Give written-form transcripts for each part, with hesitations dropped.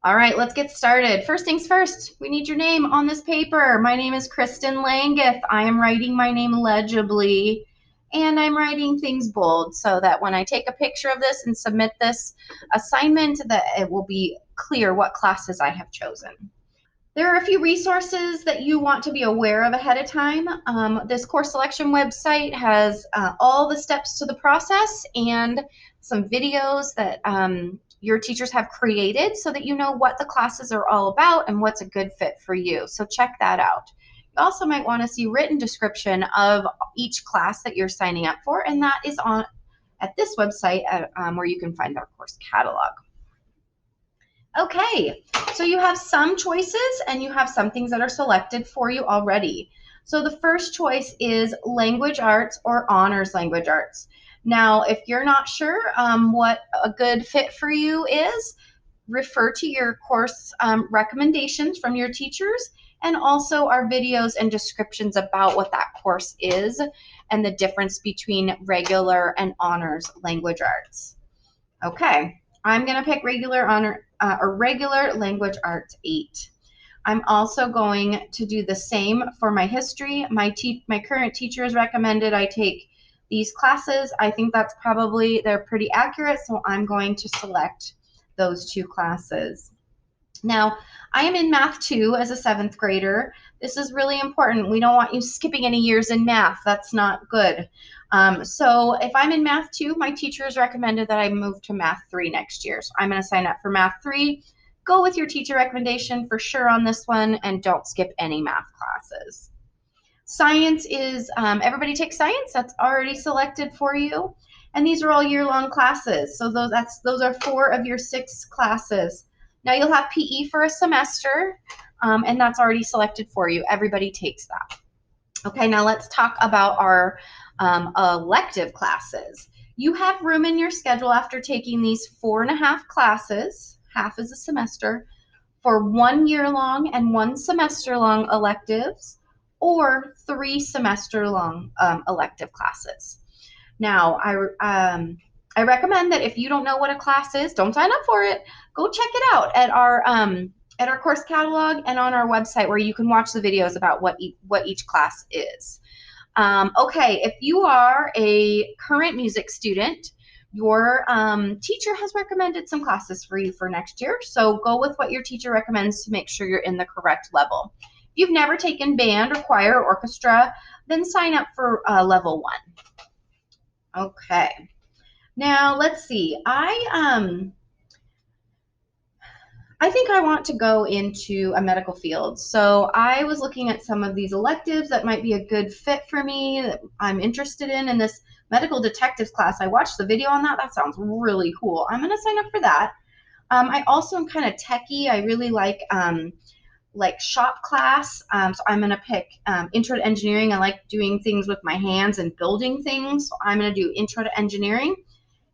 All right, let's get started. First things first, we need your name on this paper. My name is Kristen Langeth. I am writing my name legibly, and I'm writing things bold so that when I take a picture of this and submit this assignment, that it will be clear what classes I have chosen. There are a few resources that you want to be aware of ahead of time. This course selection website has all the steps to the process and some videos that your teachers have created so that you know what the classes are all about and what's a good fit for you. So check that out. You also might want to see written description of each class that you're signing up for, and that is on at this website where you can find our course catalog. Okay, so you have some choices and you have some things that are selected for you already. So the first choice is language arts or honors language arts. Now, if you're not sure what a good fit for you is, refer to your course recommendations from your teachers and also our videos and descriptions about what that course is and the difference between regular and honors language arts. Okay, I'm going to pick regular language arts 8. I'm also going to do the same for my history. My current teacher has recommended I take these classes. I think they're pretty accurate, so I'm going to select those two classes. Now, I am in Math 2 as a 7th grader. This is really important. We don't want you skipping any years in math. That's not good. So if I'm in Math 2, my teacher has recommended that I move to Math 3 next year. So I'm going to sign up for Math 3. Go with your teacher recommendation for sure on this one, and don't skip any math classes. Science is, everybody takes science. That's already selected for you. And these are all year-long classes. So those are 4 of your 6 classes. Now you'll have PE for a semester, and that's already selected for you. Everybody takes that. Okay, now let's talk about our elective classes. You have room in your schedule after taking these 4.5 classes, half is a semester, for 1 year long and 1 semester long electives or 3 semester long elective classes. Now, I recommend that if you don't know what a class is, don't sign up for it. Go check it out at our course catalog and on our website where you can watch the videos about what each class is. Okay, if you are a current music student, your teacher has recommended some classes for you for next year, so go with what your teacher recommends to make sure you're in the correct level. If you've never taken band or choir or orchestra, then sign up for level 1. Okay. Now let's see. I think I want to go into a medical field. So I was looking at some of these electives that might be a good fit for me that I'm interested in this medical detectives class. I watched the video on that. That sounds really cool. I'm going to sign up for that. I also am kind of techie. I really like shop class. So I'm going to pick intro to engineering. I like doing things with my hands and building things. So I'm going to do intro to engineering.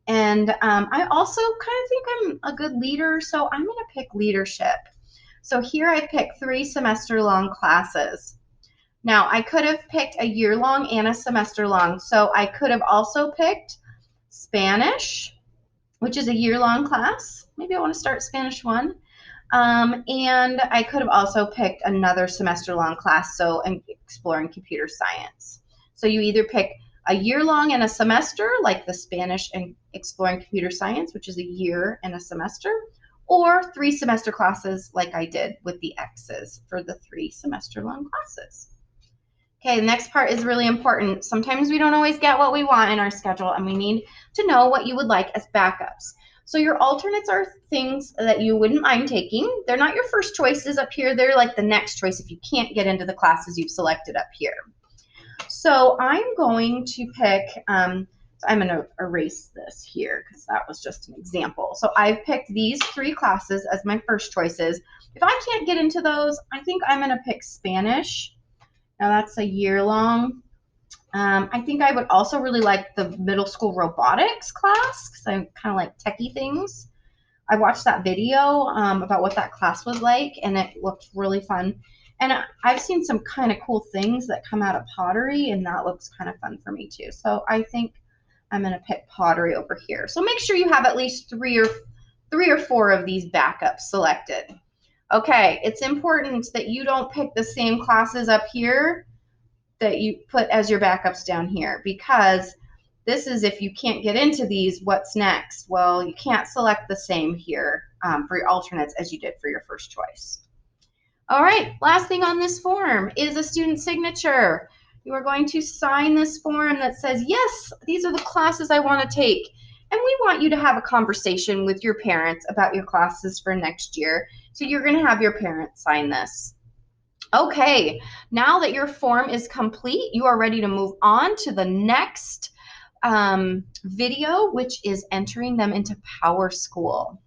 And I also kind of think I'm a good leader, so I'm going to pick leadership. So here I picked 3 semester long classes. Now, I could have picked a year long and a semester long. So I could have also picked Spanish, which is a year long class. Maybe I want to start Spanish 1. And I could have also picked another semester long class, so exploring computer science. So you either pick a year long and a semester, like the Spanish and exploring computer science, which is a year and a semester, or 3 semester classes like I did with the X's for the 3 semester long classes. Okay, the next part is really important. Sometimes we don't always get what we want in our schedule, and we need to know what you would like as backups. So your alternates are things that you wouldn't mind taking. They're not your first choices up here. They're like the next choice if you can't get into the classes you've selected up here. So I'm going to pick, I'm going to erase this here because that was just an example. So I've picked these 3 classes as my first choices. If I can't get into those, I think I'm going to pick Spanish. Now that's a year long. I think I would also really like the middle school robotics class because I kind of like techie things. I watched that video about what that class was like, and it looked really fun. And I've seen some kind of cool things that come out of pottery, and that looks kind of fun for me too. So I think I'm going to pick pottery over here. So make sure you have at least 3 or 4 of these backups selected. Okay, it's important that you don't pick the same classes up here that you put as your backups down here, because this is if you can't get into these, what's next? Well, you can't select the same here for your alternates as you did for your first choice. All right, last thing on this form is a student signature. You are going to sign this form that says, yes, these are the classes I want to take. And we want you to have a conversation with your parents about your classes for next year. So you're going to have your parents sign this. Okay, now that your form is complete, you are ready to move on to the next video, which is entering them into PowerSchool.